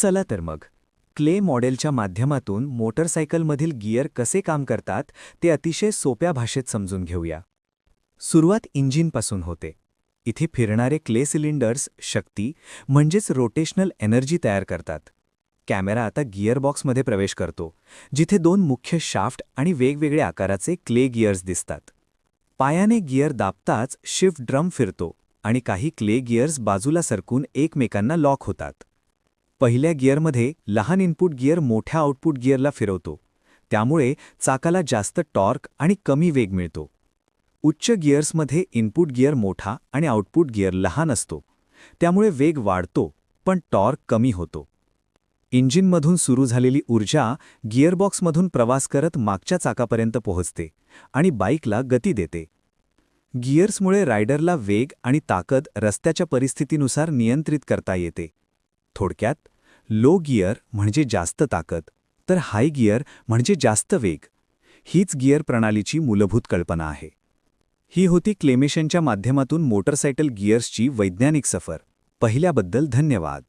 चला तर मग क्ले मॉडेलच्या माध्यमातून मोटरसायकलमधील गियर कसे काम करतात ते अतिशय सोप्या भाषेत समजून घेऊया. सुरुवात इंजिनपासून होते. इथे फिरणारे क्ले सिलिंडर्स शक्ती म्हणजेच रोटेशनल एनर्जी तयार करतात. कॅमेरा आता गिअरबॉक्समध्ये प्रवेश करतो, जिथे दोन मुख्य शाफ्ट आणि वेगवेगळ्या आकाराचे क्ले गियर्स दिसतात. पायाने गियर दाबताच शिफ्ट ड्रम फिरतो आणि काही क्ले गियर्स बाजूला सरकून एकमेकांना लॉक होतात. पहिल्या गिअरमध्ये लहान इनपुट गिअर मोठ्या आउटपुट गिअरला फिरवतो. त्यामुळे चाकाला जास्त टॉर्क आणि कमी वेग मिळतो. उच्च गिअर्समध्ये इनपुट गिअर मोठा आणि आउटपुट गिअर लहान असतो. त्यामुळे वेग वाढतो पण टॉर्क कमी होतो. इंजिनमधून सुरू झालेली ऊर्जा गिअरबॉक्समधून प्रवास करत मागच्या चाकापर्यंत पोहोचते आणि बाईकला गती देते. गिअर्समुळे रायडरला वेग आणि ताकद रस्त्याच्या परिस्थितीनुसार नियंत्रित करता येते. थोडक्यात, लो गिअर म्हणजे जास्त ताकद, तर हाय गिअर म्हणजे जास्त वेग. हीच गिअर प्रणालीची मूलभूत कल्पना आहे. ही होती क्लेमेशनच्या माध्यमातून मोटरसायकल गिअर्सची वैज्ञानिक सफर. पहिल्याबद्दल धन्यवाद.